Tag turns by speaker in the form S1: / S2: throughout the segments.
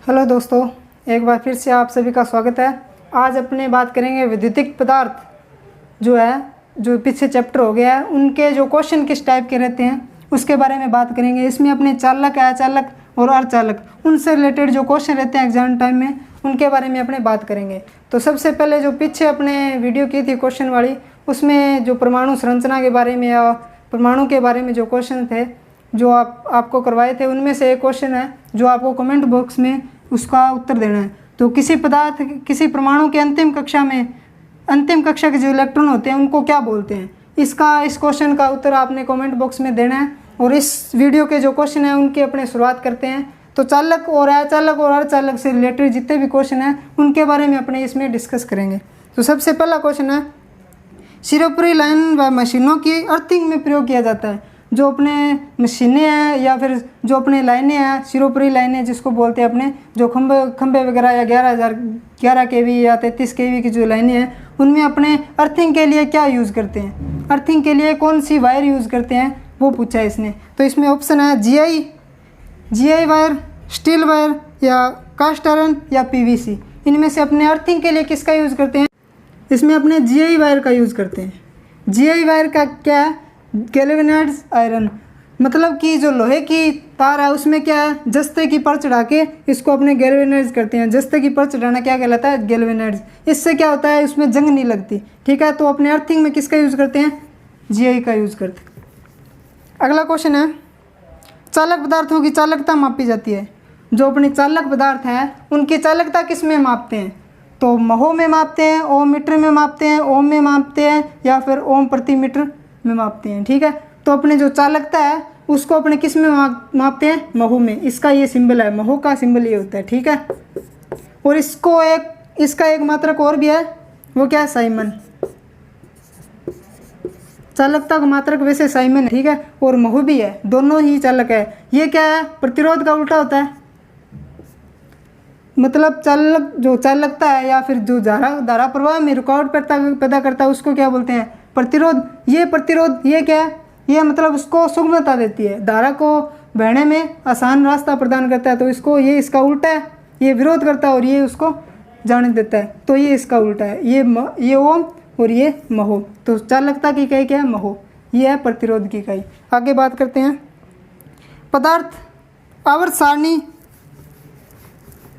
S1: Hello दोस्तों, एक बार फिर से आप सभी का स्वागत है। आज अपने बात करेंगे विद्युतिक पदार्थ जो पीछे चैप्टर हो गया है, उनके जो क्वेश्चन किस टाइप के रहते हैं उसके बारे में बात करेंगे। इसमें अपने चालक, अचालक और अर्धचालक उनसे रिलेटेड जो क्वेश्चन रहते हैं एग्जाम टाइम में, उनके बारे में अपने बात करेंगे। तो सबसे पहले जो पीछे अपने वीडियो की थी क्वेश्चन वाली, उसमें जो परमाणु संरचना के बारे में या परमाणु के बारे में जो क्वेश्चन थे जो आपको करवाए थे, उनमें से एक क्वेश्चन है जो आपको कमेंट बॉक्स में उसका उत्तर देना है। तो किसी परमाणु के अंतिम कक्षा के जो इलेक्ट्रॉन होते हैं उनको क्या बोलते हैं, इस क्वेश्चन का उत्तर आपने कमेंट बॉक्स में देना है। और इस वीडियो के जो क्वेश्चन हैं उनकी अपने शुरुआत करते हैं। तो चालक और अचालक और अर्धचालक से रिलेटेड जितने भी क्वेश्चन हैं उनके बारे में अपने इसमें डिस्कस करेंगे। तो सबसे पहला क्वेश्चन है, सिरोपुरी लाइन व मशीनों की अर्थिंग में प्रयोग किया जाता है। जो अपने मशीनें हैं या फिर जो अपने लाइनें हैं, सिरोपुरी लाइनें जिसको बोलते हैं, अपने जो खंबे वगैरह या 11 kV या 33 kV की जो लाइनें हैं, उनमें अपने अर्थिंग के लिए क्या यूज़ करते हैं, अर्थिंग के लिए कौन सी वायर यूज़ करते हैं, वो पूछा है इसने। तो इसमें ऑप्शन है GI वायर, स्टील वायर या कास्ट आयरन या PVC। इनमें से अपने अर्थिंग के लिए किसका यूज़ करते हैं? इसमें अपने GI वायर का यूज़ करते हैं। GI वायर का क्या है? गैल्वेनाइज्ड आयरन, मतलब कि जो लोहे की तार है उसमें क्या है, जस्ते की पर चढ़ा के इसको अपने गैल्वेनाइज करते हैं। जस्ते की पर चढ़ाना क्या कहलाता है? गैल्वेनाइज। इससे क्या होता है, उसमें जंग नहीं लगती। ठीक है, तो अपने अर्थिंग में किसका यूज़ करते हैं? GI का यूज़ करते हैं। अगला क्वेश्चन है, चालक पदार्थों की चालकता मापी जाती है। जो अपने चालक पदार्थ हैं उनकी चालकता किस में मापते हैं? तो महो में मापते हैं, ओम मीटर में मापते हैं, ओम में मापते हैं या फिर ओम प्रति मीटर में मापते हैं। ठीक है, तो अपने जो चालकता है उसको अपने किस में मापते हैं? महो में। इसका ये सिंबल है, महो का सिंबल ये होता है। ठीक है, और इसका एक मात्रक और भी है, वो क्या है? साइमन। चालकता का मात्रक वैसे साइमन है, ठीक है, और महो भी है, दोनों ही चालक है। ये क्या है? प्रतिरोध का उल्टा होता है। मतलब चालकता है या फिर जो धारा प्रवाह में रुकावट पैदा करता है उसको क्या बोलते हैं? प्रतिरोध। ये क्या है? ये मतलब उसको सुगमता देती है, धारा को बहने में आसान रास्ता प्रदान करता है। तो इसका उल्टा है, ये विरोध करता है और ये उसको जाने देता है। तो ये इसका उल्टा है, ये ओम और ये महो। तो चालकता की इकाई क्या है? महो। ये है प्रतिरोध की इकाई। आगे बात करते हैं, पदार्थ आवर्त सारणी।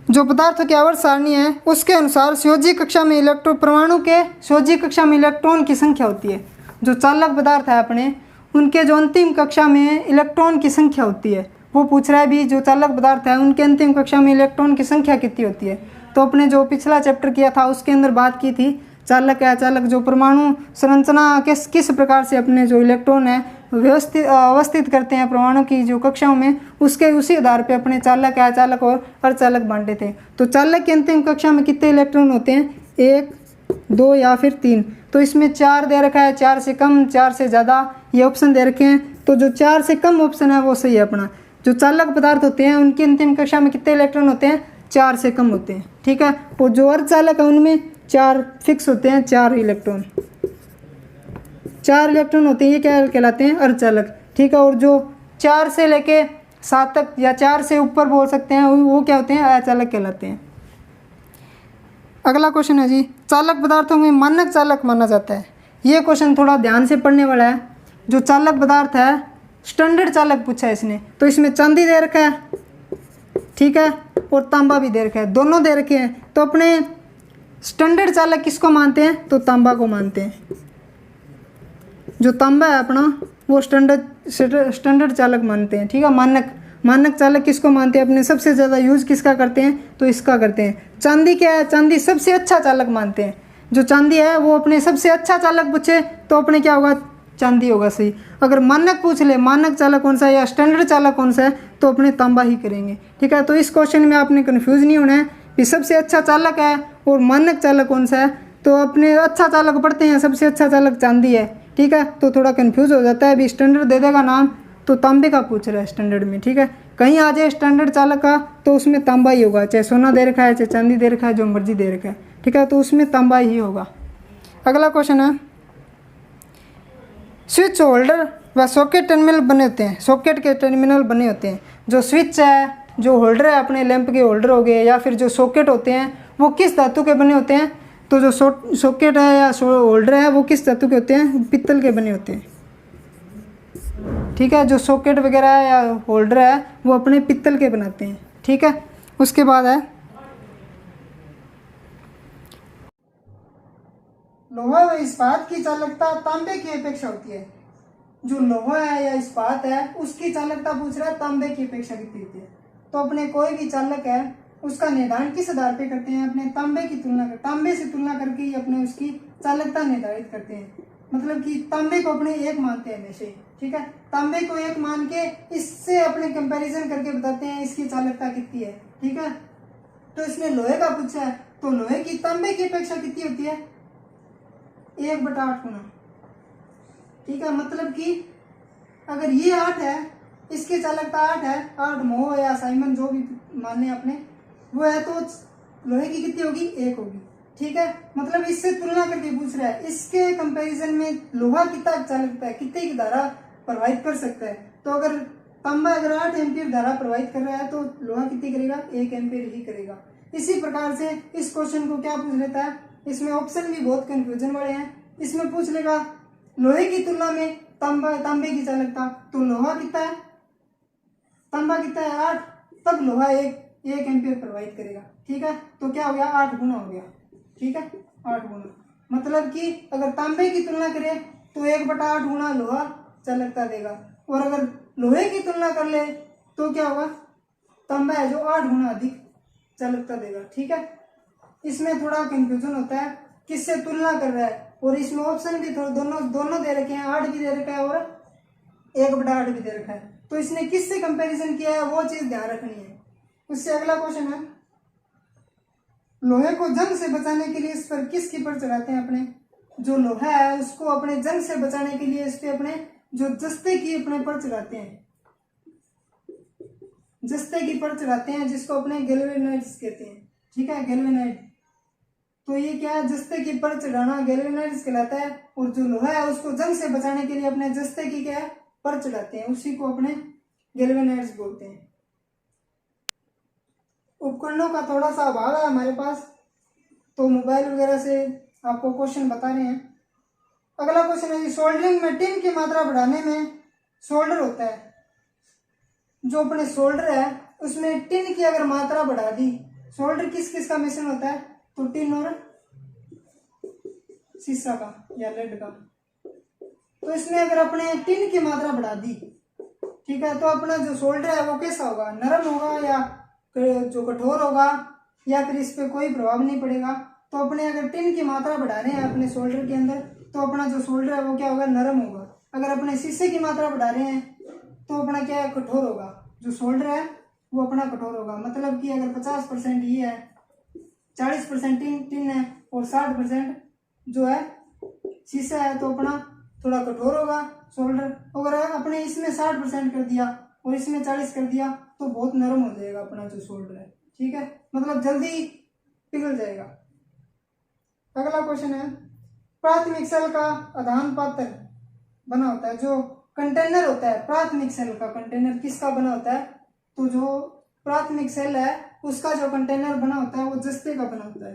S1: जो पदार्थों की आवर्त सारणी है उसके अनुसार संयोजी कक्षा में परमाणु के संयोजी कक्षा में इलेक्ट्रॉन की संख्या होती है। जो चालक पदार्थ है अपने, उनके जो अंतिम कक्षा में इलेक्ट्रॉन की संख्या होती है, वो पूछ रहा है भी जो चालक पदार्थ है उनके अंतिम कक्षा में इलेक्ट्रॉन की संख्या कितनी होती है। तो अपने जो पिछला चैप्टर किया था उसके अंदर बात की थी, चालक या अचालक जो परमाणु संरचना किस प्रकार से अपने जो इलेक्ट्रॉन है अवस्थित करते हैं परमाणु की जो कक्षाओं में, उसी आधार पे अपने चालक, अचालक और अर्धचालक बांटे थे। तो चालक की अंतिम कक्षा में कितने इलेक्ट्रॉन होते हैं? 1, 2 या फिर 3। तो इसमें 4 दे रखा है, 4 से कम, 4 से ज़्यादा, ये ऑप्शन दे रखे हैं। तो जो 4 से कम ऑप्शन है वो सही है अपना। जो चालक पदार्थ होते हैं उनकी अंतिम कक्षा में कितने इलेक्ट्रॉन होते हैं? 4 से कम होते हैं। ठीक है, और जो अर्धचालक है उनमें 4 फिक्स होते हैं, 4 इलेक्ट्रॉन होते हैं। ये क्या कहलाते हैं? अर्धचालक। ठीक है, और जो 4 से लेके 7 तक या 4 से ऊपर बोल सकते हैं वो क्या होते हैं? अचालक कहलाते हैं। अगला क्वेश्चन है जी, चालक पदार्थों में मानक चालक माना जाता है। ये क्वेश्चन थोड़ा ध्यान से पढ़ने वाला है। जो चालक पदार्थ है, स्टैंडर्ड चालक पूछा है इसने। तो इसमें चांदी दे रखा है, ठीक है, और तांबा भी दे रखा है, दोनों दे रखे हैं। तो अपने स्टैंडर्ड चालक किसको मानते हैं? तो तांबा को मानते हैं। जो तांबा है अपना वो स्टैंडर्ड चालक मानते हैं। ठीक है, मानक चालक किसको मानते हैं? अपने सबसे ज़्यादा यूज़ किसका करते हैं? तो इसका करते हैं। चांदी क्या है? चांदी सबसे अच्छा चालक मानते हैं। जो चांदी है वो अपने सबसे अच्छा चालक पूछे तो अपने क्या होगा? चांदी होगा सही। अगर मानक पूछ ले, मानक चालक कौन सा है या स्टैंडर्ड चालक कौन सा है, तो अपने तांबा ही करेंगे। ठीक है, तो इस क्वेश्चन में आपने कन्फ्यूज़ नहीं होना है कि सबसे अच्छा चालक है और मानक चालक कौन सा है। तो अपने अच्छा चालक पढ़ते हैं, सबसे अच्छा चालक चांदी है। ठीक है, तो थोड़ा कंफ्यूज हो जाता है। अभी स्टैंडर्ड दे देगा नाम तो तांबे का पूछ रहा है स्टैंडर्ड में। ठीक है, कहीं आ जाए स्टैंडर्ड चालक का तो उसमें तांबा ही होगा, चाहे सोना दे रखा है, चाहे चांदी दे रखा है, जो मर्जी दे रखा है। ठीक है, तो उसमें तांबा ही होगा। अगला क्वेश्चन है, स्विच होल्डर व सॉकेट टर्मिनल बने होते हैं। सॉकेट के टर्मिनल बने होते हैं। जो स्विच है जो होल्डर है अपने लैंप के होल्डर हो गए या फिर जो सॉकेट होते हैं वो किस धातु के बने होते हैं? तो जो सॉकेट है या होल्डर है वो किस धातु के होते हैं? पित्तल के बने होते हैं। ठीक है, जो सॉकेट वगैरह है या होल्डर है वो अपने पित्तल के बनाते हैं। ठीक है, उसके बाद है लोहा व इस्पात की चालकता तांबे की अपेक्षा होती है। जो लोहा है या इस्पात है उसकी चालकता पूछ रहा है, तांबे की अपेक्षा कितनी होती है। तो अपने कोई भी चालक है उसका निर्धारण किस आधार पे करते हैं? अपने तांबे की तुलना कर, तांबे से तुलना करके ही अपने उसकी चालकता निर्धारित करते हैं। मतलब कि तांबे को अपने एक मानते हैं हमेशा। ठीक है, तांबे को एक मान के इससे अपने कंपैरिजन करके बताते हैं इसकी चालकता कितनी है। ठीक है, तो इसने लोहे का पूछा है, तो लोहे की तांबे की अपेक्षा कितनी होती है? 1/8 गुना। ठीक है, मतलब कि अगर ये 8 है, इसकी चालकता 8 है, 8 मोह या साइमन जो भी माने अपने वो है, तो लोहे की कितनी होगी? 1 होगी। ठीक है, मतलब इससे तुलना करके पूछ रहा है, इसके कंपैरिजन में लोहा कितना चालकता है, कितने की धारा प्रवाहित कर सकता है। तो अगर तांबा अगर 8 एम्पीयर धारा प्रवाहित कर रहा है तो लोहा कितनी करेगा? 1 एम्पीयर ही करेगा। इसी प्रकार से इस क्वेश्चन को क्या पूछ लेता है, इसमें ऑप्शन भी बहुत कंफ्यूजन वाले हैं। इसमें पूछ लेगा लोहे की तुलना में तांबे की चालकता, तो लोहा कितना है? तांबा कितना है? 8, तब लोहा 1 एम्पीयर प्रवाहित करेगा। ठीक है, तो क्या हो गया? 8 गुना हो गया। ठीक है, 8 गुना, मतलब कि अगर तांबे की तुलना करें तो 1/8 गुना लोहा चालकता देगा, और अगर लोहे की तुलना कर ले तो क्या होगा? तांबा है जो 8 गुना अधिक चालकता देगा। ठीक है, इसमें थोड़ा कंफ्यूजन होता है किससे तुलना कर रहा है, और इसमें ऑप्शन भी थोड़ा दोनों दे रखे हैं, 8 भी दे रखा है और 1/8 भी दे रखा है। तो इसने किससे कंपैरिजन किया है वो चीज ध्यान रखनी है। उससे अगला क्वेश्चन है, लोहे को जंग से बचाने के लिए इस पर किसकी पर चढ़ाते हैं? अपने जो लोहा है उसको अपने जंग से बचाने के लिए इस पे अपने जो जस्ते की अपने पर चढ़ाते हैं, जस्ते की पर चढ़ाते हैं, जिसको अपने गैल्वेनाइड्स कहते हैं। ठीक है, गैल्वेनाइड, तो ये क्या है? जस्ते की पर चढ़ाना गैल्वेनाइड्स कहलाता है, और जो लोहा है उसको जंग से बचाने के लिए अपने जस्ते की क्या है? पर चढ़ाते हैं, उसी को अपने गैल्वेनाइड्स बोलते हैं। उपकरणों का थोड़ा सा अभाव है हमारे पास, तो मोबाइल वगैरह से आपको क्वेश्चन बता रहे हैं। अगला क्वेश्चन है, सोल्डरिंग में टिन की मात्रा बढ़ाने में सोल्डर होता है। जो अपने सोल्डर है उसमें टिन की अगर मात्रा बढ़ा दी, सोल्डर किस किस का मिश्रण होता है? तो टिन और शीशा का या लेड का। तो इसमें अगर अपने टिन की मात्रा बढ़ा दी, ठीक है, तो अपना जो सोल्डर है वो कैसा होगा? नरम होगा या जो कठोर होगा, या फिर इस पे कोई प्रभाव नहीं पड़ेगा? तो अपने अगर टिन की मात्रा बढ़ा रहे हैं अपने सोल्डर के अंदर, तो अपना जो सोल्डर है वो क्या होगा? नरम होगा। अगर अपने शीशे की मात्रा बढ़ा रहे हैं तो अपना क्या है? कठोर होगा। जो सोल्डर है वो अपना कठोर होगा। मतलब कि अगर 50% ये है, 40% टिन है और 60% जो है शीशा है, तो अपना थोड़ा कठोर होगा सोल्डर। अगर अपने इसमें 60% कर दिया और इसमें 40 कर दिया तो बहुत नरम हो जाएगा अपना जो सोल्डर है। ठीक है, मतलब जल्दी पिघल जाएगा। अगला क्वेश्चन है, प्राथमिक सेल का आधान पात्र बना होता है, जो कंटेनर होता है प्राथमिक सेल का कंटेनर किसका बना होता है? तो जो प्राथमिक सेल है उसका जो कंटेनर बना होता है वो जस्ते का बना होता है।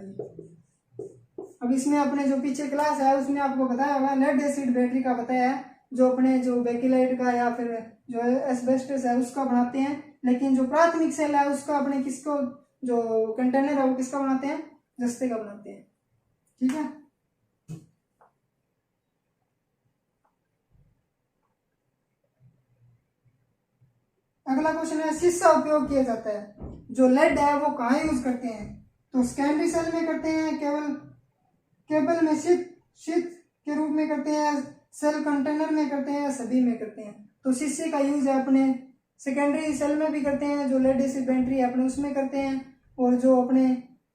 S1: अब इसमें अपने जो पीछे क्लास है उसमें आपको बताया होगा, लेड एसिड बैटरी का बताया है, जो अपने जो बेकिलाइट का या फिर जो एस्बेस्टस है उसका बनाते हैं। लेकिन जो प्राथमिक सेल है उसका अपने किसको, जो कंटेनर है वो किसका बनाते हैं? जस्ते का बनाते हैं। ठीक है, अगला क्वेश्चन है, शीशा उपयोग किया जाता है, जो लेड है वो कहाँ यूज करते हैं? तो सेकेंडरी सेल में करते हैं, केबल में शीट के रूप में करते हैं, सेल कंटेनर में करते हैं, सभी में करते हैं। तो शीशे का यूज है अपने सेकेंडरी सेल में भी करते हैं, जो लेड एसिड बैटरी है अपने उसमें करते हैं, और जो अपने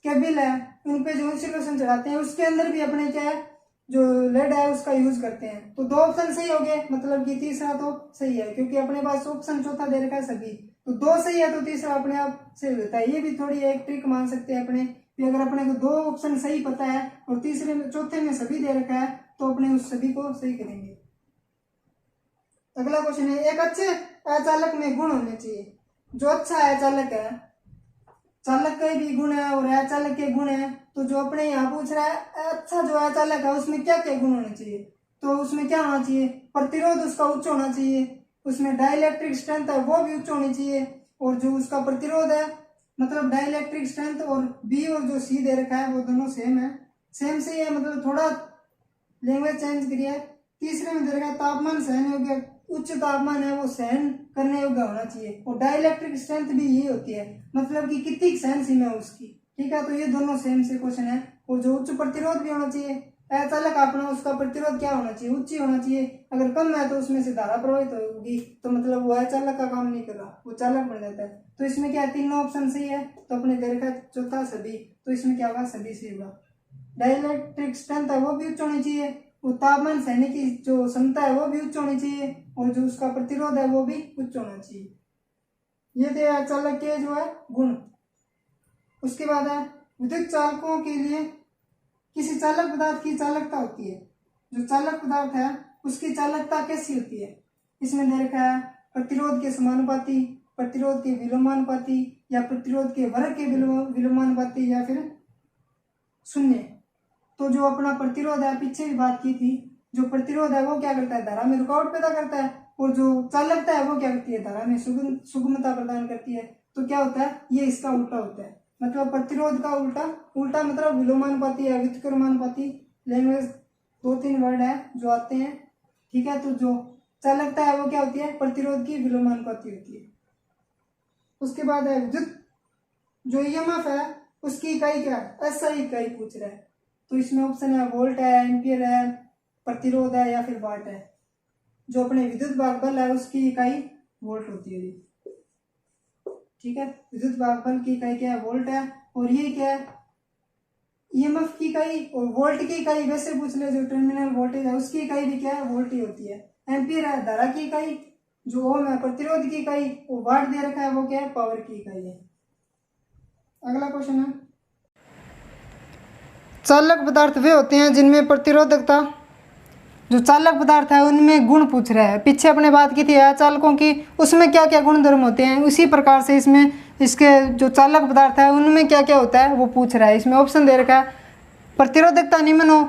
S1: केबल है उन पे जो इंसुलेशन चढ़ाते हैं उसके अंदर भी अपने क्या है? जो लेड है उसका यूज करते हैं। तो 2 ऑप्शन सही हो गए, मतलब कि तीसरा तो सही है, क्योंकि अपने पास ऑप्शन चौथा दे रखा है सभी, तो 2 सही है तो तीसरा अपने आप सही होता है। ये भी थोड़ी एक ट्रिक मान सकते हैं अपने कि अगर अपने को 2 ऑप्शन सही पता है और तीसरे में चौथे में सभी दे रखा है तो अपने उस सभी को सही करेंगे। अगला क्वेश्चन है, एक अच्छे अचालक में गुण होने चाहिए। जो अच्छा है चालक है, चालक के भी गुण है और अचालक के गुण है। तो जो अपने यहाँ पूछ रहा है अच्छा जो अचालक है उसमें क्या क्या गुण होने चाहिए, तो उसमें क्या होना चाहिए, प्रतिरोध उसका उच्च होना चाहिए, उसमें डाइलेक्ट्रिक स्ट्रेंथ है वो भी उच्च होनी चाहिए, और जो उसका प्रतिरोध है मतलब डाइलेक्ट्रिक स्ट्रेंथ और बी और जो सी दे रखा है वो दोनों सेम है, सेम से है मतलब थोड़ा लैंग्वेज चेंज करिए। तीसरे में दे रखा है तापमान सहन योग्य, उच्च तापमान है वो सहन करने योग्य होना चाहिए, और डाइलेक्ट्रिक स्ट्रेंथ भी यही होती है मतलब कि कितनी सहन सीमा है उसकी, ठीक है। तो ये दोनों सेम से क्वेश्चन है। और जो उच्च प्रतिरोध भी होना चाहिए, अचालक अपना उसका प्रतिरोध क्या होना चाहिए, उच्च होना चाहिए, अगर कम है तो उसमें से धारा प्रवाहित होगी तो मतलब वो अचालक का काम नहीं कर रहा, वो चालक बन जाता है। तो इसमें क्या तीनों ऑप्शन सही है, तो अपने दे रखा चौथा सभी, तो इसमें क्या होगा सभी सही होगा। डाइलेक्ट्रिक स्ट्रेंथ है वो भी उच्च होनी चाहिए, वो तापमान सहने की जो क्षमता है वो भी उच्च होनी चाहिए, और जो उसका प्रतिरोध है वो भी उच्च होना चाहिए। ये थे अचालक के जो है गुण। उसके बाद है विद्युत चालकों के लिए किसी चालक पदार्थ की चालकता होती है, जो चालक पदार्थ है उसकी चालकता कैसी होती है। इसमें दे रखा है प्रतिरोध के समानुपाती, प्रतिरोध के विलोमानुपाती, या प्रतिरोध के वर्ग के विलोमानुपाती, या फिर शून्य। तो जो अपना प्रतिरोध है पीछे भी बात की थी, जो प्रतिरोध है वो क्या करता है, धारा में रुकावट पैदा करता है, और जो चालकता है वो क्या करती है, धारा में सुगमता प्रदान करती है। तो क्या होता है, ये इसका उल्टा होता है, मतलब प्रतिरोध का उल्टा, उल्टा मतलब विलोमानुपाती या व्युत्क्रमानुपाती। लैंग्वेज 2-3 वर्ड है जो आते हैं, ठीक है। तो जो चालकता है वो क्या होती है, प्रतिरोध की विलोमानुपाती होती है। उसके बाद है विद्युत जो ईएमएफ है उसकी इकाई क्या है, एसआई इकाई पूछ रहा है। तो इसमें ऑप्शन है वोल्ट है, एम्पियर है, प्रतिरोध है, या फिर वाट है। जो अपने विद्युत भागबल है उसकी इकाई वोल्ट होती है, ठीक है। विद्युत भागबल की इकाई क्या है, वोल्ट है। और ये क्या है, ईएमएफ की इकाई और वोल्ट की इकाई वैसे पूछ ले, जो टर्मिनल वोल्टेज है उसकी इकाई भी क्या है, वोल्ट ही होती है। एम्पियर है धारा की इकाई, जो ओम है प्रतिरोध की इकाई, और वाट दे रखा है वो क्या है, पावर की इकाई है। अगला क्वेश्चन है चालक पदार्थ वे होते हैं जिनमें प्रतिरोधकता, जो चालक पदार्थ है उनमें गुण पूछ रहा है। पीछे अपने बात की थी अचालकों की, उसमें क्या क्या गुण धर्म होते हैं, उसी प्रकार से इसमें इसके जो चालक पदार्थ है उनमें क्या क्या होता है वो पूछ रहा है। इसमें ऑप्शन दे रखा है प्रतिरोधकता निम्न हो,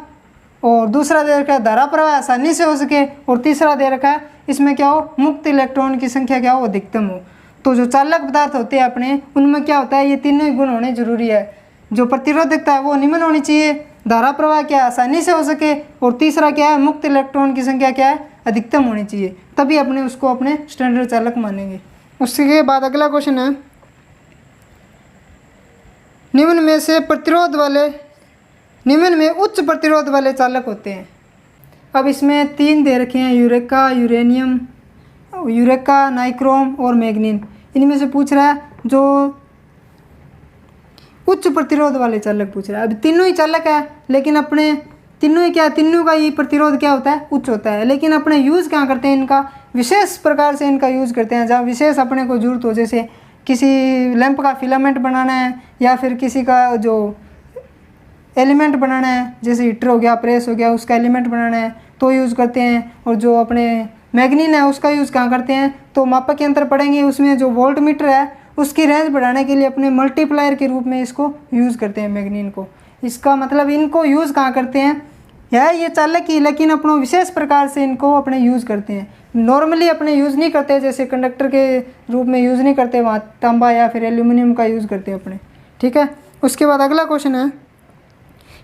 S1: और दूसरा दे रखा है धारा प्रवाह आसानी से हो सके, और तीसरा दे रखा है इसमें क्या हो, मुक्त इलेक्ट्रॉन की संख्या क्या हो, अधिकतम हो। तो जो चालक पदार्थ होते हैं अपने उनमें क्या होता है, ये तीनों ही गुण होने जरूरी है। जो प्रतिरोधकता है वो निम्न होनी चाहिए, धारा प्रवाह क्या आसानी से हो सके, और तीसरा क्या है, मुक्त इलेक्ट्रॉन की संख्या क्या है, अधिकतम होनी चाहिए, तभी अपने उसको अपने स्टैंडर्ड चालक मानेंगे। उसके बाद अगला क्वेश्चन है निम्न में से प्रतिरोध वाले, निम्न में उच्च प्रतिरोध वाले चालक होते हैं। अब इसमें 3 दे रखे हैं, यूरेका, यूरेनियम, यूरेका, नाइक्रोम और मैग्नीन। इनमें से पूछ रहा है जो उच्च प्रतिरोध वाले चालक पूछ रहा है। अब तीनों ही चालक है, लेकिन अपने तीनों ही क्या, तीनों का ही प्रतिरोध क्या होता है, उच्च होता है, लेकिन अपने यूज़ क्या करते हैं, इनका विशेष प्रकार से इनका यूज़ करते हैं जहाँ विशेष अपने को जरूरत हो, जैसे किसी लैंप का फिलामेंट बनाना है, या फिर किसी का जो एलिमेंट बनाना है, जैसे हीटर हो गया, प्रेस हो गया, उसका एलिमेंट बनाना है तो यूज़ करते हैं। और जो अपने मैग्नीन है उसका यूज़ कहाँ करते हैं, तो मापक यंत्र पढ़ेंगे उसमें जो वोल्ट मीटर है उसकी रेंज बढ़ाने के लिए अपने मल्टीप्लायर के रूप में इसको यूज़ करते हैं मैग्नीन को। इसका मतलब इनको यूज़ कहाँ करते हैं, है ये चालक ही, लेकिन अपनों विशेष प्रकार से इनको अपने यूज़ करते हैं। नॉर्मली अपने यूज़ नहीं करते, जैसे कंडक्टर के रूप में यूज़ नहीं करते, वहाँ तांबा या फिर एल्यूमिनियम का यूज़ करते हैं अपने, ठीक है। उसके बाद अगला क्वेश्चन है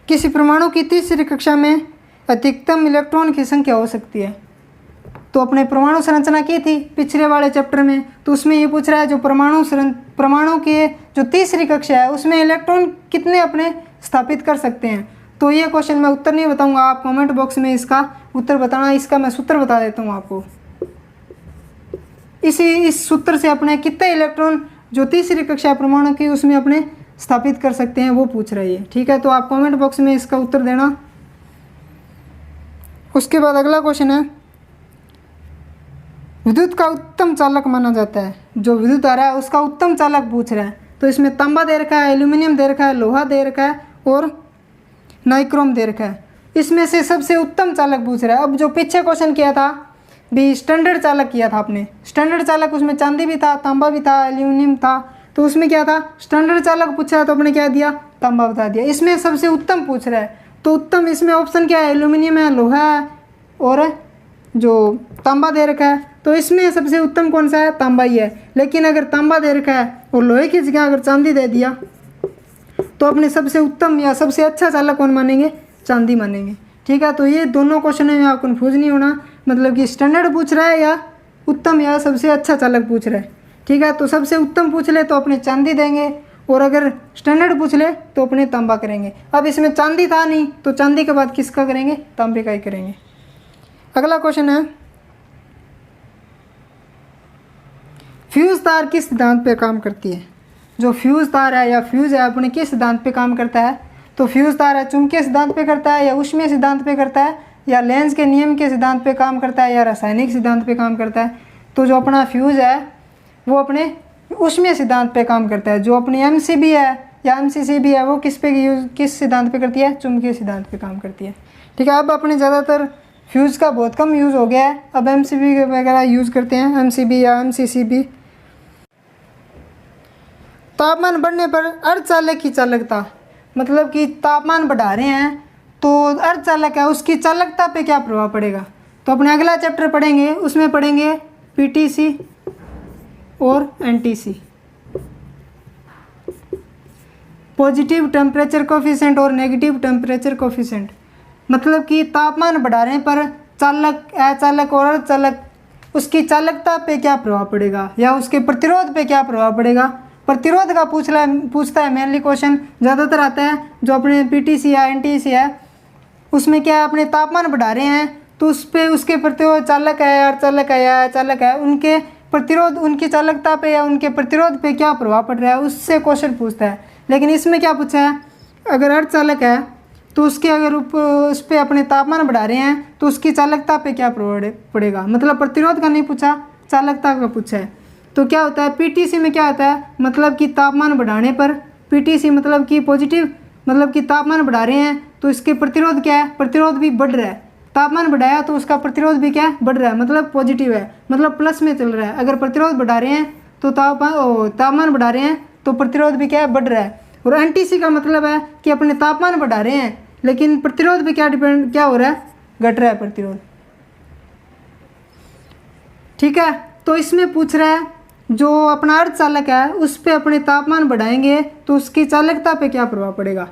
S1: किसी परमाणु की तीसरी कक्षा में अधिकतम इलेक्ट्रॉन की संख्या हो सकती है। तो अपने परमाणु संरचना की थी पिछले वाले चैप्टर में, तो उसमें ये पूछ रहा है जो परमाणु के जो तीसरी कक्षा है उसमें इलेक्ट्रॉन कितने अपने स्थापित कर सकते हैं। तो ये क्वेश्चन मैं उत्तर नहीं बताऊंगा, आप कमेंट बॉक्स में इसका उत्तर बताना। इसका मैं सूत्र बता देता हूँ आपको। इस सूत्र से अपने कितने इलेक्ट्रॉन जो तीसरी कक्षा परमाणु की उसमें अपने स्थापित कर सकते हैं वो पूछ रही है, ठीक है। तो आप कमेंट बॉक्स में इसका उत्तर देना। उसके बाद अगला क्वेश्चन है विद्युत का उत्तम चालक माना जाता है, जो विद्युत आ रहा है उसका उत्तम चालक पूछ रहा है। तो इसमें तांबा दे रखा है, एल्यूमिनियम दे रखा है, लोहा दे रखा है और नाइक्रोम दे रखा है। इसमें से सबसे उत्तम चालक पूछ रहा है। अब जो पीछे क्वेश्चन किया था भी स्टैंडर्ड चालक किया था आपने, स्टैंडर्ड चालक उसमें चांदी भी था, तांबा भी था, एल्यूमिनियम था, तो उसमें क्या था, स्टैंडर्ड चालक पूछा है तो आपने क्या दिया, तांबा बता दिया। इसमें सबसे उत्तम पूछ रहा है तो उत्तम इसमें ऑप्शन क्या है, एल्यूमिनियम है, लोहा है और जो तांबा दे रखा है, तो इसमें सबसे उत्तम कौन सा है, तांबा ही है। लेकिन अगर तांबा दे रखा है और लोहे की जगह अगर चांदी दे दिया तो अपने सबसे उत्तम या सबसे अच्छा चालक कौन मानेंगे, चांदी मानेंगे। ठीक है, तो ये दोनों क्वेश्चन में आप कन्फ्यूज नहीं होना, मतलब कि स्टैंडर्ड पूछ रहा है या उत्तम या सबसे अच्छा चालक पूछ रहा है। ठीक है, तो सबसे उत्तम पूछ ले तो अपने चांदी देंगे और अगर स्टैंडर्ड पूछ ले तो अपने तांबा करेंगे। अब इसमें चांदी था नहीं तो चांदी के बाद किसका करेंगे, तांबे का ही करेंगे। अगला क्वेश्चन है, फ्यूज तार किस सिद्धांत पे काम करती है। जो फ्यूज तार है या फ्यूज है अपने किस सिद्धांत पे काम करता है, तो फ्यूज तार है चुंबकीय सिद्धांत पे करता है या ऊष्मीय सिद्धांत पे करता है या लेंज के नियम के सिद्धांत पे काम करता है या रासायनिक सिद्धांत पे काम करता है। तो जो अपना फ्यूज है वो अपने ऊष्मीय सिद्धांत पे काम करता है। जो अपनी एमसीबी है या एमसीसीबी है वो किस सिद्धांत पे करती है, चुंबकीय सिद्धांत पे काम करती है। ठीक है, अब अपने ज़्यादातर फ्यूज का बहुत कम यूज़ हो गया है, अब एमसीबी वगैरह यूज़ करते हैं, एमसीबी या एमसीसीबी। तापमान बढ़ने पर अर्धचालक की चालकता, मतलब कि तापमान बढ़ा रहे हैं तो अर्धचालक है उसकी चालकता पे क्या प्रभाव पड़ेगा। तो अपने अगला चैप्टर पढ़ेंगे, उसमें पढ़ेंगे पीटीसी और एनटीसी, पॉजिटिव टेम्परेचर कोफिशिएंट और नेगेटिव टेम्परेचर कोफिशिएंट। मतलब कि तापमान बढ़ा रहे पर चालक, अचालक और अर्धचालक उसकी चालकता पे क्या प्रभाव पड़ेगा या उसके प्रतिरोध पे क्या प्रभाव पड़ेगा। प्रतिरोध का पूछता है मेनली क्वेश्चन, ज़्यादातर आता है जो अपने पीटीसी या एनटीसी है उसमें क्या है, अपने तापमान बढ़ा रहे हैं तो उस पर उसके प्रतिरोध चालक है, अर्धचालक है या अचालक है, उनके प्रतिरोध, उनकी चालकता पे या उनके प्रतिरोध पे क्या प्रभाव पड़ रहा है, उससे क्वेश्चन पूछता है। लेकिन इसमें क्या पूछा है, अगर अर्धचालक है तो उसके अगर उस पर अपने तापमान बढ़ा रहे हैं तो उसकी चालकता पे क्या प्रभाव पड़ेगा। मतलब प्रतिरोध का नहीं पूछा, चालकता का पूछा है। तो क्या होता है, पीटीसी में क्या होता है, मतलब कि तापमान बढ़ाने पर, पीटीसी मतलब कि पॉजिटिव, मतलब कि तापमान बढ़ा रहे हैं तो इसके प्रतिरोध क्या है, प्रतिरोध भी बढ़ रहा है। तापमान बढ़ाया तो उसका प्रतिरोध भी क्या है, बढ़ रहा है, मतलब पॉजिटिव है, मतलब प्लस में चल रहा है। अगर प्रतिरोध बढ़ा रहे हैं तो तापमान बढ़ा रहे हैं तो प्रतिरोध भी क्या है, बढ़ रहा है। और एनटीसी का मतलब है कि अपने तापमान बढ़ा रहे हैं लेकिन प्रतिरोध पे क्या हो रहा है, घट रहा है प्रतिरोध। ठीक है, तो इसमें पूछ रहा है जो अपना अर्धचालक है उस पे अपने तापमान बढ़ाएंगे तो उसकी चालकता पे क्या प्रभाव पड़ेगा।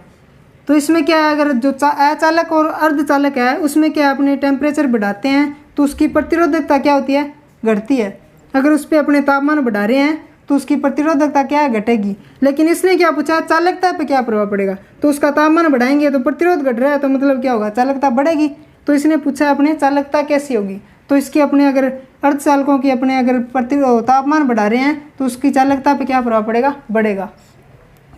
S1: तो इसमें क्या है, अगर जो अचालक और अर्धचालक है उसमें क्या अपने टेम्परेचर बढ़ाते हैं तो उसकी प्रतिरोधकता क्या होती है, घटती है। अगर उस पर अपने तापमान बढ़ा रहे हैं तो उसकी प्रतिरोधकता क्या है, घटेगी। लेकिन इसने क्या पूछा, चालकता पे क्या प्रभाव पड़ेगा। तो उसका तापमान बढ़ाएंगे तो प्रतिरोध घट रहा है तो मतलब क्या होगा, चालकता बढ़ेगी। तो इसने पूछा अपने चालकता कैसी होगी। तो इसकी अपने अगर अर्धचालकों की अपने अगर तापमान बढ़ा रहे हैं तो उसकी चालकता पे क्या प्रभाव पड़ेगा, बढ़ेगा,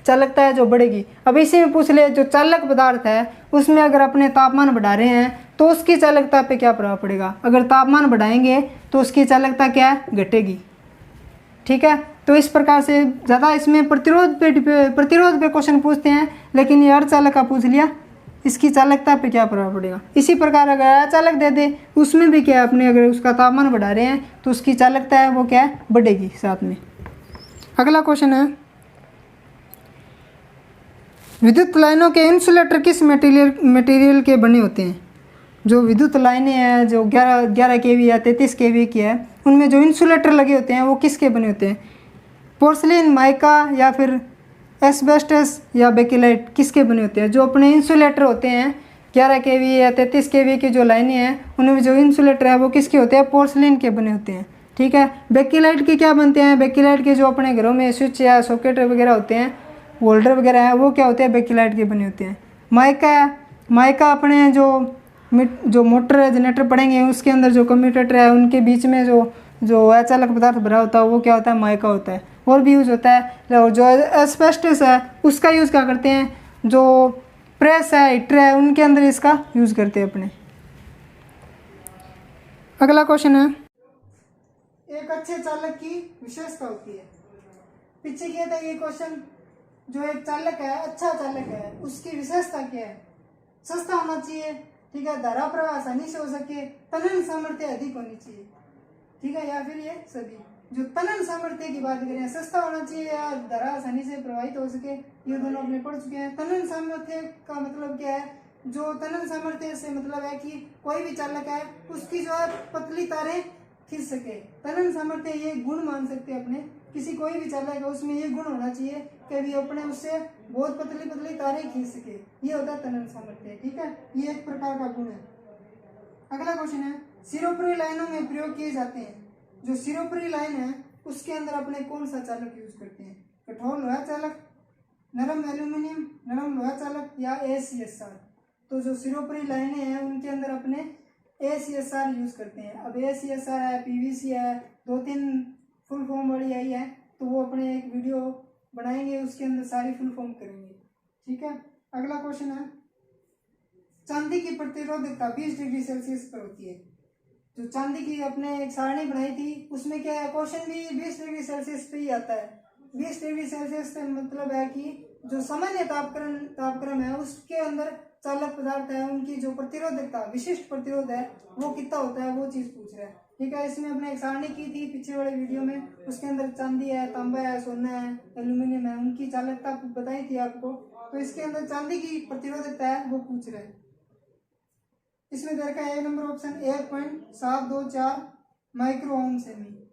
S1: चालकता है जो बढ़ेगी। अब इसी में पूछ ले जो चालक पदार्थ है उसमें अगर अपने तापमान बढ़ा रहे हैं तो उसकी चालकता पे क्या प्रभाव पड़ेगा। अगर तापमान बढ़ाएंगे तो उसकी चालकता क्या है, घटेगी। ठीक है, तो इस प्रकार से ज़्यादा इसमें प्रतिरोध पे क्वेश्चन पूछते हैं, लेकिन ये अर्धचालक का पूछ लिया, इसकी चालकता पे क्या प्रभाव पड़ेगा। इसी प्रकार अगर अचालक दे दे उसमें भी क्या है, अपने अगर उसका तापमान बढ़ा रहे हैं तो उसकी चालकता है वो क्या है, बढ़ेगी साथ में। अगला क्वेश्चन है, विद्युत लाइनों के इंसुलेटर किस मटेरियल के बने होते हैं। जो विद्युत लाइनें हैं जो 11 केवी या 33 केवी की है उनमें जो इंसुलेटर लगे होते हैं वो किसके बने होते हैं, पोर्सलिन, माइका या फिर एस्बेस्टस या बेकिलाइट, किसके बने होते हैं। जो अपने इंसुलेटर होते हैं 11 केवी या 33 केवी की जो लाइनें हैं उनमें जो इंसुलेटर है वो किसके होते हैं, पोर्सलिन के बने होते हैं। ठीक है, बेकिलाइट के क्या बनते हैं, बेकिलाइट के जो अपने घरों में स्विच या सॉकेट वगैरह होते हैं, होल्डर वगैरह है वो क्या होते हैं, बेकिलाइट के बने होते हैं। माइका अपने जो मोटर है, जनरेटर पढ़ेंगे उसके अंदर जो कम्यूटेटर है उनके बीच में जो अचालक पदार्थ भरा होता है वो क्या होता है, माइका होता है। और भी यूज़ होता है। और जो एस्बेस्टस है उसका यूज़ क्या करते हैं, जो प्रेस है, हीटर है, उनके अंदर इसका यूज़ करते हैं अपने। अगला क्वेश्चन है, एक अच्छे चालक की विशेषता होती है। पीछे किया था ये क्वेश्चन, जो एक चालक है, अच्छा चालक है, उसकी विशेषता क्या है। सस्ता होना चाहिए, ठीक है, धारा प्रवाह आसानी से हो सके, तनन सामर्थ्य अधिक होनी चाहिए, ठीक है, या फिर ये सभी। जो तनन सामर्थ्य की बात करें, सस्ता होना चाहिए या धारा आसानी से प्रवाहित हो सके, ये दोनों अपने पढ़ चुके हैं। तनन सामर्थ्य का मतलब क्या है? जो तनन सामर्थ्य से मतलब है कि कोई भी चालक है उसकी जो है पतली तारें खींच सके। तनन सामर्थ्य ये गुण मान सकते हैं अपने, किसी कोई भी चालक है उसमें ये गुण होना चाहिए कि भी अपने उससे बहुत पतली पतली तारें खींच सके, ये होता है तनन सामर्थ्य, ठीक है, ये एक प्रकार का गुण है। अगला क्वेश्चन है, सिरोपरी लाइनों में प्रयोग किए जाते हैं। जो सिरोपरी लाइन है उसके अंदर अपने कौन सा चालक यूज करते हैं? कठोर लोहा चालक, नरम एल्यूमिनियम, नरम लोहा चालक या ACSR। तो जो सिरोपरी लाइनें हैं उनके अंदर अपने ACSR यूज करते हैं। अब ACSR है, PVC है, 2-3 फुल फॉर्म वाली आई है, तो वो अपने एक वीडियो बनाएंगे उसके अंदर सारी फुल फॉर्म करेंगे, ठीक है। अगला क्वेश्चन है, चांदी की प्रतिरोधकता 20 डिग्री सेल्सियस पर होती है। जो चांदी की अपने एक सारणी बनाई थी उसमें क्या है, क्वेश्चन भी 20 डिग्री सेल्सियस पे ही आता है। 20 डिग्री सेल्सियस से मतलब है कि जो सामान्य तापक्रम है उसके अंदर चालक पदार्थ है उनकी जो प्रतिरोधकता, विशिष्ट प्रतिरोध है, वो कितना होता है, वो चीज पूछ रहा है, ठीक है। इसमें अपने एक सारणी की थी पिछले वाले वीडियो में, उसके अंदर चांदी है, तांबा है, सोना है, एल्यूमिनियम है, उनकी चालकता बताई थी आपको। तो इसके अंदर चांदी की प्रतिरोधकता है वो पूछ रहे हैं। इसमें दे रखा है 1 number option 1.724 micro ohm semi,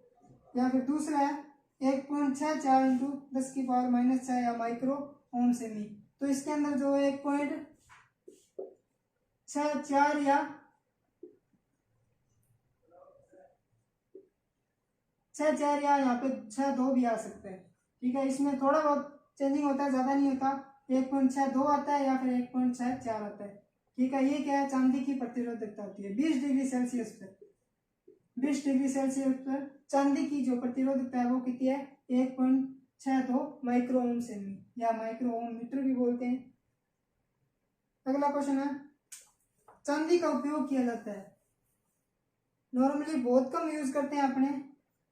S1: या फिर दूसरा है 1.64 इंटू 10⁻⁻6 या माइक्रो ओम सेमी। तो इसके अंदर जो 1.64 या 64 या यहाँ पे 62 भी आ सकता है, ठीक है। इसमें थोड़ा बहुत चेंजिंग होता है, ज़्यादा नहीं होता। 1.62 आता है या फिर 1.64 आता है, ठीक है। ये क्या है, चांदी की प्रतिरोधकता होती है 20 डिग्री सेल्सियस पर। 20 डिग्री सेल्सियस पर चांदी की जो प्रतिरोधकता है वो कितनी है, 1.62 माइक्रो ओम सेमी या माइक्रो ओम मीटर भी बोलते हैं। अगला क्वेश्चन है, चांदी का उपयोग किया जाता है, नॉर्मली बहुत कम यूज करते हैं अपने,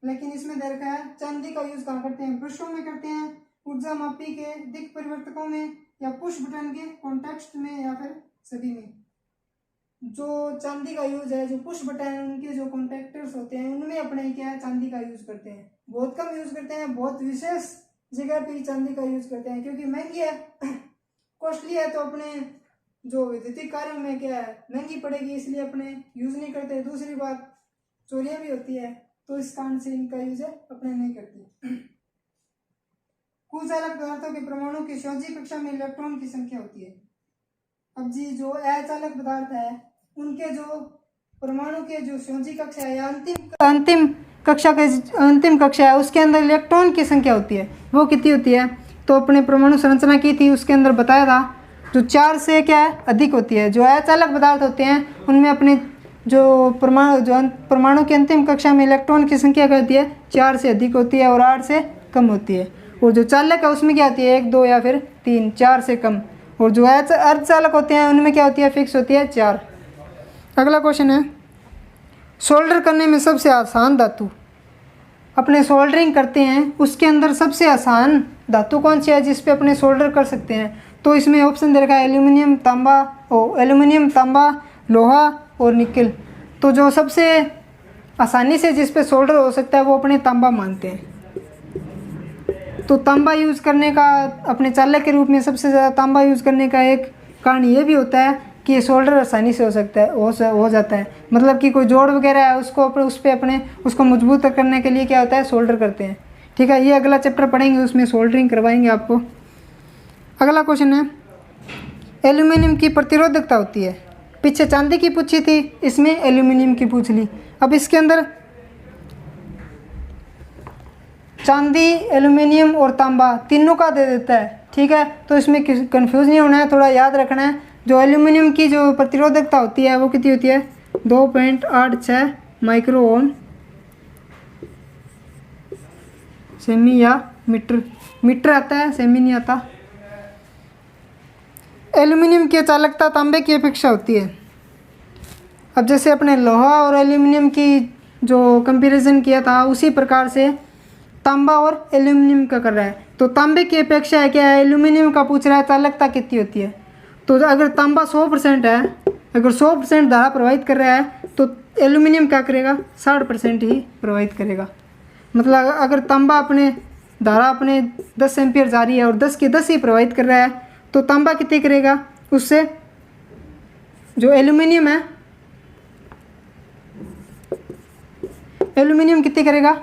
S1: लेकिन इसमें दे रखा है चांदी का यूज कहाँ करते हैं, ब्रशों में करते हैं, ऊर्जा मापी के दिक् परिवर्तकों में, या पुश बटन के कॉन्टेक्स्ट में, या फिर सभी में। जो चांदी का यूज है, जो पुश बटन है उनके जो कॉन्टेक्टर्स होते हैं उनमें अपने क्या है, चांदी का यूज करते हैं। बहुत कम यूज करते हैं, बहुत विशेष जगह पे चांदी का यूज करते हैं, क्योंकि महंगी है, कॉस्टली है, तो अपने जो विद्युतीय कार्यों में क्या है महंगी पड़ेगी, इसलिए अपने यूज नहीं करते। दूसरी बात, चोरियां भी होती है, तो इस कारण से इनका यूज है अपने नहीं करते। कुचालक पदार्थों के परमाणु की संयोजी कक्षा में इलेक्ट्रॉन की संख्या होती है। अब जी जो अचालक पदार्थ है उनके जो परमाणु के जो संयोजी कक्षा है या अंतिम कक्षा है उसके अंदर इलेक्ट्रॉन की संख्या होती है, वो कितनी होती है? तो अपने परमाणु संरचना की थी उसके अंदर बताया था, जो 4 से क्या है अधिक होती है। जो अचालक पदार्थ होते हैं उनमें अपने जो परमाणु की अंतिम कक्षा में इलेक्ट्रॉन की संख्या क्या होती है, 4 से अधिक होती है और 8 से कम होती है। और जो चालक है उसमें क्या होती है, 1, 2 या फिर 3, 4 से कम। और जो अर्धचालक होते हैं उनमें क्या होती है, फिक्स होती है 4। अगला क्वेश्चन है, सोल्डर करने में सबसे आसान धातु, अपने सोल्डरिंग करते हैं उसके अंदर सबसे आसान धातु कौन सी है जिस पे अपने सोल्डर कर सकते हैं? तो इसमें ऑप्शन दे रखा है एल्यूमिनियम, तांबा, लोहा और निकल। तो जो सबसे आसानी से जिस पे सोल्डर हो सकता है वो अपने तांबा मानते हैं। तो तांबा यूज़ करने का अपने चालक के रूप में सबसे ज़्यादा तांबा यूज़ करने का एक कारण ये भी होता है कि सोल्डर आसानी से हो सकता है, हो जाता है। मतलब कि कोई जोड़ वगैरह है उसको उस पर अपने उसको मजबूत करने के लिए क्या होता है, सोल्डर करते हैं, ठीक है। ये अगला चैप्टर पढ़ेंगे उसमें सोल्डरिंग करवाएंगे आपको। अगला क्वेश्चन है, एल्यूमिनियम की प्रतिरोधकता होती है, पीछे चांदी की पूछी थी, इसमें एल्यूमिनियम की पूछ ली। अब इसके अंदर चांदी, एल्यूमिनियम और तांबा तीनों का दे देता है, ठीक है। तो इसमें कंफ्यूज नहीं होना है, थोड़ा याद रखना है। जो एल्यूमिनियम की जो प्रतिरोधकता होती है वो कितनी होती है, 2.86 माइक्रो ओम सेमी या मीटर आता है, सेमी नहीं आता। एल्यूमिनियम की चालकता तांबे की अपेक्षा होती है। अब जैसे अपने लोहा और एल्यूमिनियम की जो कंपैरिजन किया था उसी प्रकार से तांबा और एल्यूमिनियम का कर रहा है। तो तांबे की अपेक्षा है क्या है, एल्यूमिनियम का पूछ रहा है चालकता कितनी होती है। तो अगर तांबा 100% है अगर 100% धारा प्रवाहित कर रहा है तो एल्यूमिनियम क्या करेगा, 60% ही प्रवाहित करेगा। मतलब अगर तांबा अपने धारा अपने 10 एम्पियर जा रही है और 10 के 10 ही प्रवाहित कर रहा है तो तांबा कितनी करेगा, उससे जो एल्यूमिनियम है, एल्यूमिनियम कितनी करेगा,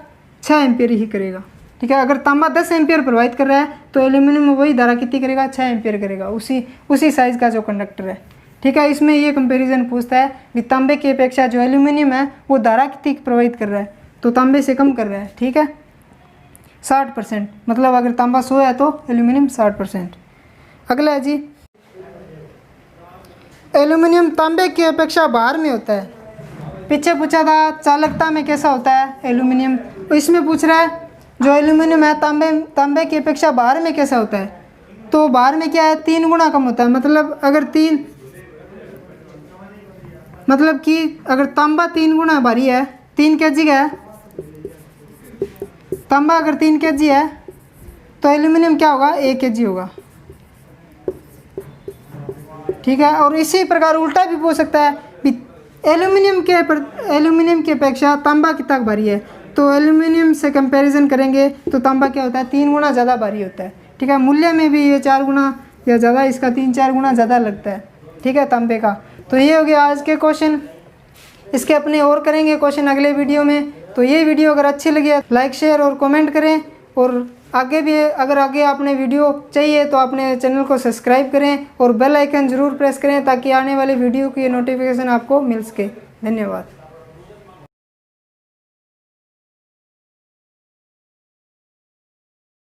S1: 6 एम्पियर ही करेगा। ठीक है, अगर तांबा 10 एम्पियर प्रवाहित कर रहा है तो एल्यूमिनियम वही धारा कितनी करेगा, 6 एम्पियर करेगा, उसी साइज़ का जो कंडक्टर है। ठीक है, इसमें ये कंपैरिजन पूछता है कि तांबे की अपेक्षा जो एल्यूमिनियम है वो धारा कितनी प्रवाहित कर रहा है, तो तांबे से कम कर रहा है। ठीक है, 60%, मतलब अगर तांबा 100 है तो एल्यूमिनियम 60%। अगला है जी, एल्यूमिनियम तांबे की अपेक्षा भार में होता है। पीछे पूछा था चालकता में कैसा होता है एल्यूमिनियम, तो इसमें पूछ रहा है जो एल्यूमिनियम है तांबे की अपेक्षा भार में कैसा होता है। तो भार में क्या है, 3 गुना कम होता है। मतलब अगर तांबा 3 गुना भारी है, 3 kg का है, तांबा अगर 3 kg है तो एल्यूमिनियम क्या होगा, 1 kg होगा। ठीक है, और इसी प्रकार उल्टा भी पूछ सकता है, एल्यूमिनियम की अपेक्षा तांबा कितना भारी है, तो एल्यूमिनियम से कंपैरिजन करेंगे तो तांबा क्या होता है, 3 गुना ज़्यादा भारी होता है। ठीक है, मूल्य में भी ये 4 गुना या ज़्यादा, इसका 3-4 गुना ज़्यादा लगता है। ठीक है, तांबे का। तो ये हो गया आज के क्वेश्चन। इसके अपने और करेंगे क्वेश्चन अगले वीडियो में। तो ये वीडियो अगर अच्छी लगी है लाइक शेयर और कमेंट करें, और आगे भी अगर आगे आपने वीडियो चाहिए तो अपने चैनल को सब्सक्राइब करें और बेल आइकन ज़रूर प्रेस करें ताकि आने वाले वीडियो की नोटिफिकेशन आपको मिल सके। धन्यवाद।